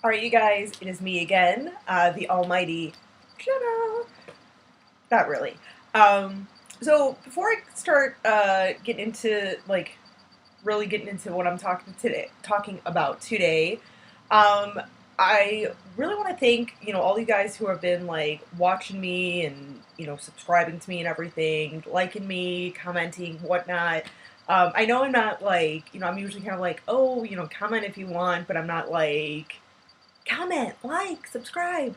Alright, you guys, it is me again, the almighty Jenna. Not really. Um, so before I start getting into really getting into what I'm talking about today, um, I really want to thank all you guys who have been like watching me and subscribing to me and everything, liking me, commenting, whatnot. I know I'm not like I'm usually kind of like, oh, comment if you want, but I'm not like comment, like, subscribe,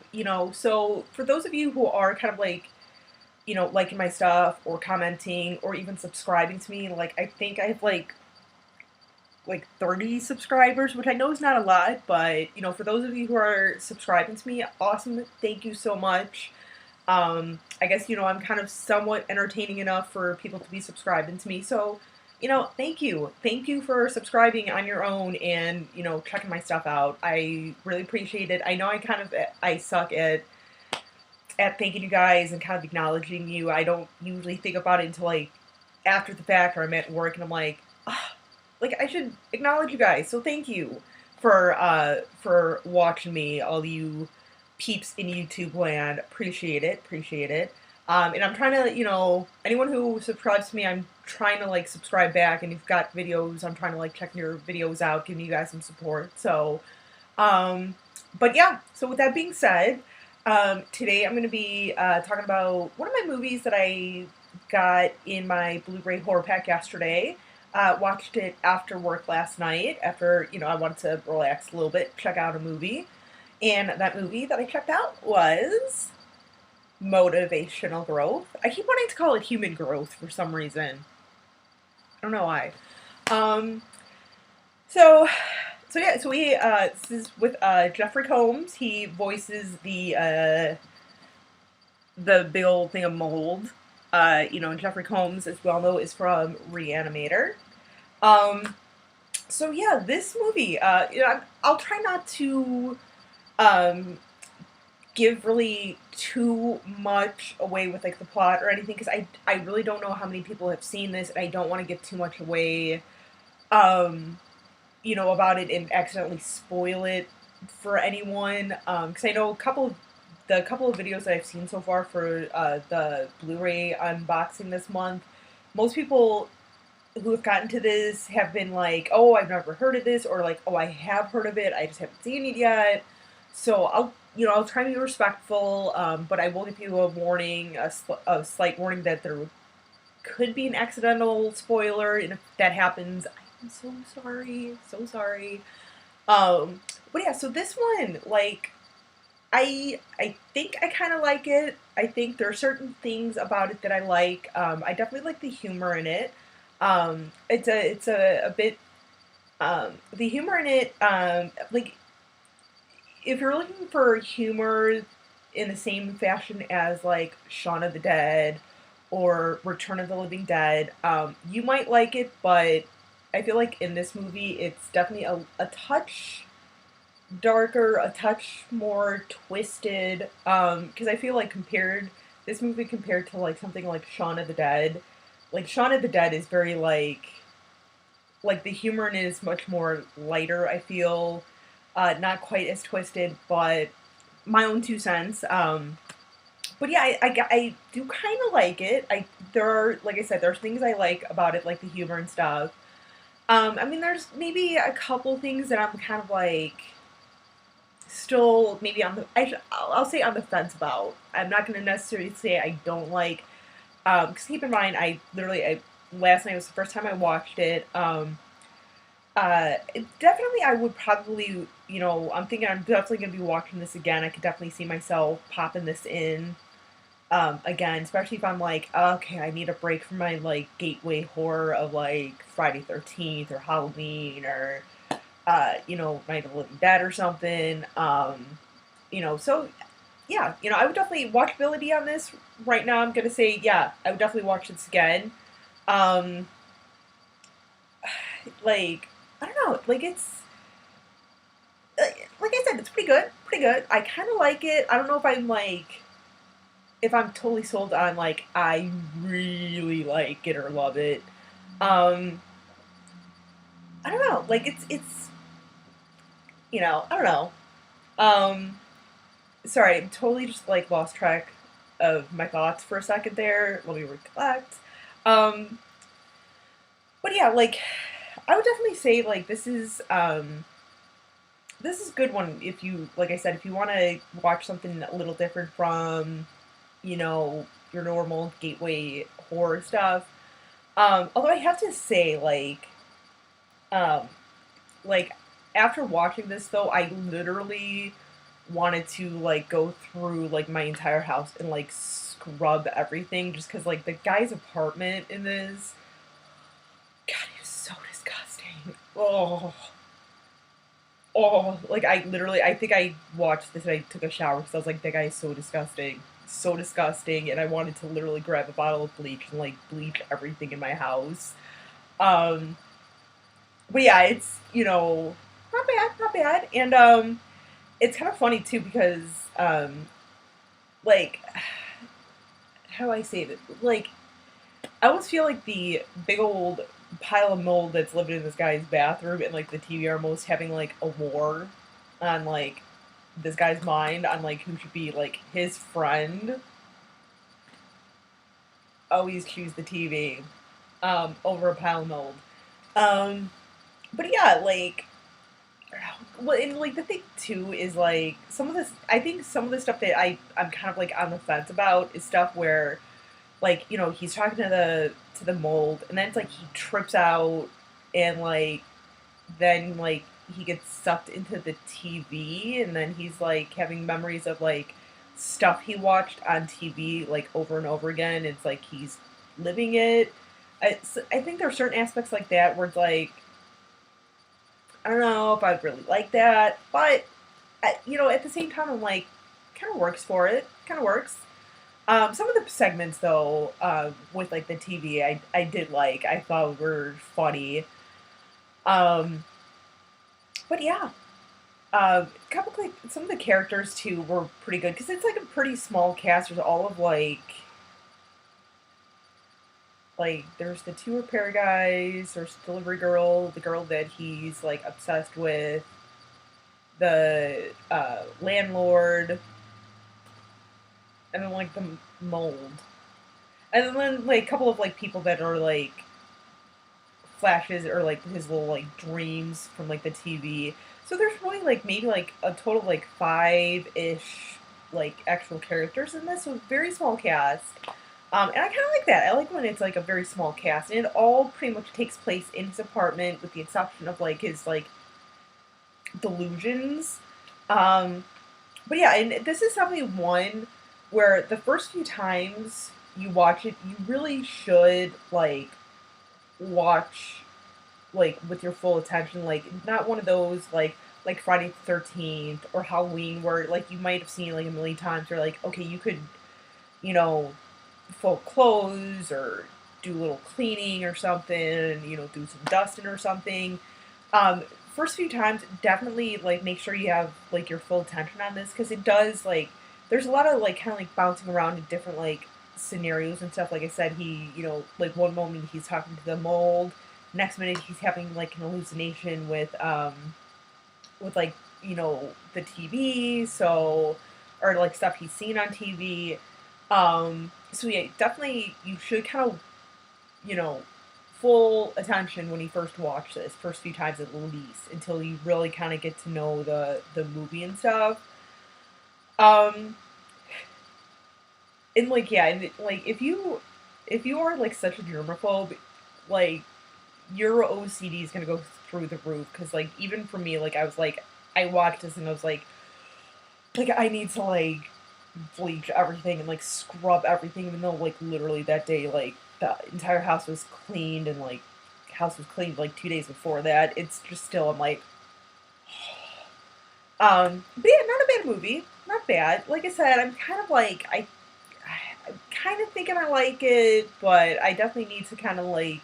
So for those of you who are kind of like, liking my stuff or commenting or even subscribing to me, like I think I have like 30 subscribers, which I know is not a lot, but for those of you who are subscribing to me, awesome. Thank you so much. I guess I'm kind of somewhat entertaining enough for people to be subscribing to me. So, thank you. Thank you for subscribing on your own and, checking my stuff out. I really appreciate it. I know I suck at thanking you guys and kind of acknowledging you. I don't usually think about it until like after the fact or I'm at work and I'm like, ah, like I should acknowledge you guys. So thank you for watching me, all you peeps in YouTube land. Appreciate it, appreciate it. And I'm trying to, anyone who subscribes to me, I'm trying to like subscribe back. And you've got videos, I'm trying to like check your videos out, giving you guys some support. So, but yeah. So with that being said, today I'm going to be talking about one of my movies that I got in my Blu-ray horror pack yesterday. Watched it after work last night. After I wanted to relax a little bit, check out a movie. And that movie that I checked out was Motivational Growth. I keep wanting to call it Human Growth for some reason. I don't know why. Um, so, so we this is with Jeffrey Combs. He voices the big old thing of mold. Jeffrey Combs, as we all know, is from Reanimator. So yeah, this movie. I'll try not to give really too much away with like the plot or anything because I really don't know how many people have seen this and I don't want to give too much away about it and accidentally spoil it for anyone because I know the couple of videos that I've seen so far for the Blu-ray unboxing this month, most people who have gotten to this have been like, oh, I've never heard of this, or like, oh, I have heard of it, I just haven't seen it yet. So I'll try to be respectful, but I will give you a warning, a slight warning that there could be an accidental spoiler, and if that happens, I'm so sorry, so sorry. But yeah, so this one, like, I think I kind of like it. I think there are certain things about it that I like. I definitely like the humor in it. It's a bit the humor in it. Like if you're looking for humor in the same fashion as like Shaun of the Dead or Return of the Living Dead, you might like it, but I feel like in this movie it's definitely a touch darker, a touch more twisted. Because I feel like this movie compared to like something like Shaun of the Dead, like Shaun of the Dead is very like the humor in it is much more lighter. I feel not quite as twisted, but my own 2 cents. But yeah, I do kind of like it. There are, like I said, there's things I like about it, like the humor and stuff. I mean, there's maybe a couple things that I'm kind of like still maybe I'll say on the fence about. I'm not going to necessarily say I don't like. Because keep in mind, last night was the first time I watched it. Definitely, I would probably, I'm thinking I'm definitely going to be watching this again. I could definitely see myself popping this in again, especially if I'm like, okay, I need a break from my like gateway horror of like Friday 13th or Halloween or Night of the Living Dead or something. So yeah, I would definitely watchability on this right now. I'm gonna say yeah, I would definitely watch this again. Um, like I don't know, like it's like I said, it's pretty good, pretty good. I kind of like it. I don't know if I'm totally sold on like I really like it or love it. Um, I don't know, like it's I don't know. Um, Sorry, I'm totally just like lost track of my thoughts for a second there. Let me recollect. Um, but yeah, like I would definitely say like this is a good one if you like I said if you want to watch something a little different from you know your normal gateway horror stuff. Although I have to say um like after watching this though, I literally wanted to like go through like my entire house and like scrub everything just because like the guy's apartment in this, God, it was so disgusting. Like I literally, I think I watched this and I took a shower because I was like, that guy is so disgusting, and I wanted to literally grab a bottle of bleach and like bleach everything in my house. Um, but yeah, it's not bad, and it's kind of funny too because like how do I say that? Like I almost feel like the big old pile of mold that's living in this guy's bathroom and like the TV are almost having like a war on like this guy's mind on like who should be like his friend. Always choose the TV over a pile of mold. Um, but yeah, like well, and like the thing too is like some of this. I think some of the stuff that I'm kind of like on the fence about is stuff where like he's talking to the mold and then it's like he trips out and like then like he gets sucked into the TV and then he's like having memories of like stuff he watched on TV like over and over again. It's like he's living it. I think there are certain aspects like that where it's like I don't know if I'd really like that, but at the same time I'm like kind of works for it, kind of works. Some of the segments though, with like the TV, I did like. I thought were funny. Um, but yeah, couple like some of the characters too were pretty good because it's like a pretty small cast. There's all of like there's the two repair guys. There's the delivery girl, the girl that he's like obsessed with, the landlord, and then like the mold, and then like a couple of like people that are like flashes or like his little like dreams from like the TV. So there's really like maybe like a total of like five ish like actual characters in this. So very small cast. And I kind of like that. I like when it's like a very small cast, and it all pretty much takes place in his apartment, with the exception of like his like delusions. Um, but yeah, and this is definitely one where the first few times you watch it, you really should watch like with your full attention, like not one of those like Friday the 13th or Halloween where like you might have seen like a million times, or like okay you could you know fold clothes or do a little cleaning or something, and do some dusting or something. um First few times definitely like make sure you have like your full attention on this because it does like there's a lot of like kind of like bouncing around in different like scenarios and stuff. Like I said, he like one moment he's talking to the mold, next minute he's having like an hallucination with like the TV, so or like stuff he's seen on TV. So yeah, definitely you should kind of you know full attention when you first watch this, first few times at least, until you really kind of get to know the movie and stuff. Um, and like yeah, and like if you are like such a germaphobe, like your OCD is gonna go through the roof because like even for me, like I was like I watched this and I was like I need to like bleach everything and like scrub everything, even though like literally that day like the entire house was cleaned and like house was cleaned like 2 days before that. It's just still I'm like but yeah, not a bad movie, not bad. Like I said, I'm kind of like I'm kind of thinking I like it, but I definitely need to kind of like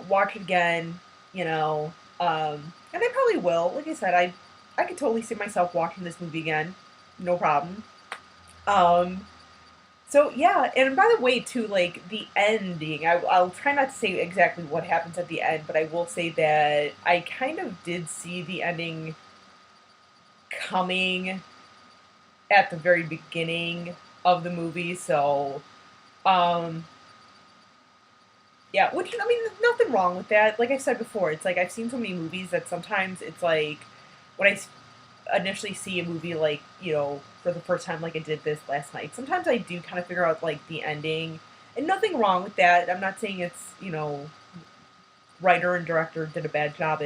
watch it again, and I probably will. Like I said, I could totally see myself watching this movie again, no problem. Um, so yeah, and by the way, too, like the ending, I'll try not to say exactly what happens at the end, but I will say that I kind of did see the ending coming at the very beginning of the movie. So, um, yeah, which I mean, there's nothing wrong with that. Like I said before, it's like I've seen so many movies that sometimes it's like when initially see a movie like for the first time, like I did this last night. Sometimes I do kind of figure out like the ending, and nothing wrong with that. I'm not saying it's writer and director did a bad job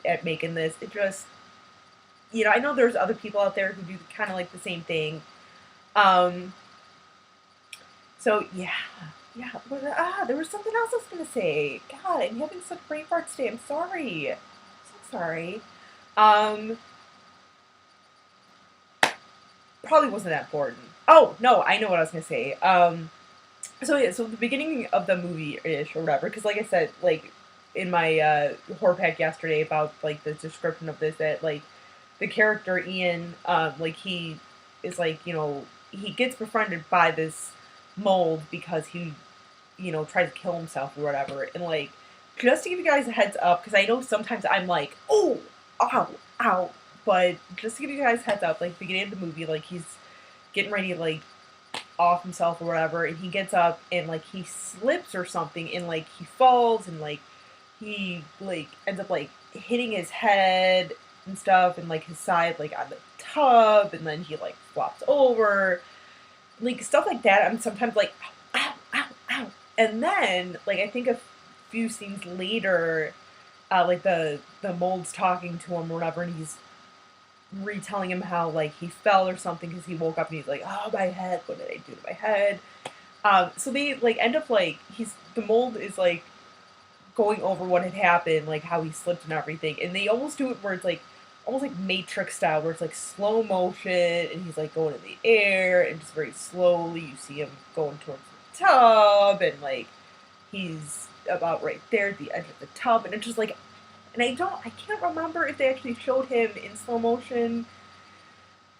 at making this. It just I know there's other people out there who do kind of like the same thing. Um, so yeah, yeah. There was something else I was gonna say. God, I'm having such brain farts today. I'm sorry. I'm so sorry. Um, Probably wasn't that important. Oh no, I know what I was gonna say. So yeah, so the beginning of the movie ish or whatever, because like I said, like in my horror pack yesterday about like the description of this, that like the character Ian, like he is like he gets befriended by this mold because he tries to kill himself or whatever, and like just to give you guys a heads up, because I know sometimes I'm like, oh, ow, ow, but just to give you guys a heads up, like beginning of the movie, like he's getting ready to like off himself or whatever, and he gets up and like he slips or something, and like he falls, and like he like ends up like hitting his head and stuff, and like his side like on the tub, and then he like flops over, like stuff like that. I'm sometimes like ow, ow, ow, and then like I think a few scenes later, like the mold's talking to him or whatever, and he's retelling him how like he fell or something because he woke up and he's like, oh my head, what did I do to my head? So they like end up like the mold is like going over what had happened, like how he slipped and everything, and they almost do it where it's like almost like Matrix style, where it's like slow motion, and he's like going in the air, and just very slowly you see him going towards the tub, and like he's about right there at the edge of the tub, and it's just like, and I can't remember if they actually showed him in slow motion,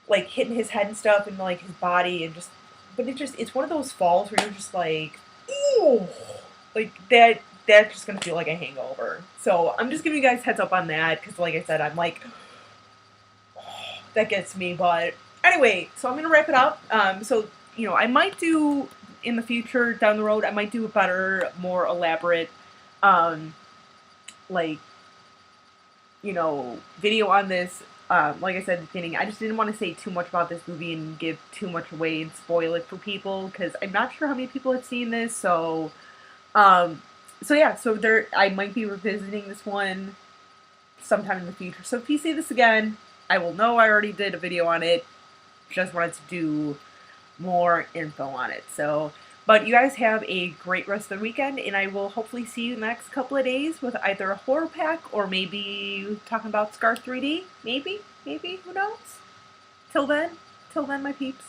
like hitting his head and stuff, and like his body, and just, but it's one of those falls where you're just like, ooh, like that's just gonna feel like a hangover. So I'm just giving you guys heads up on that, because like I said, I'm like, oh, that gets me. But anyway, so I'm gonna wrap it up. So I might do in the future down the road, I might do a better, more elaborate, like video on this. Like I said at the beginning, I just didn't want to say too much about this movie and give too much away and spoil it for people, because I'm not sure how many people have seen this. Um, so yeah, so I might be revisiting this one sometime in the future. So if you see this again, I will know I already did a video on it. Just wanted to do more info on it. So, but you guys have a great rest of the weekend, and I will hopefully see you the next couple of days with either a horror pack or maybe talking about Scar 3D. Maybe, who knows? Till then, my peeps.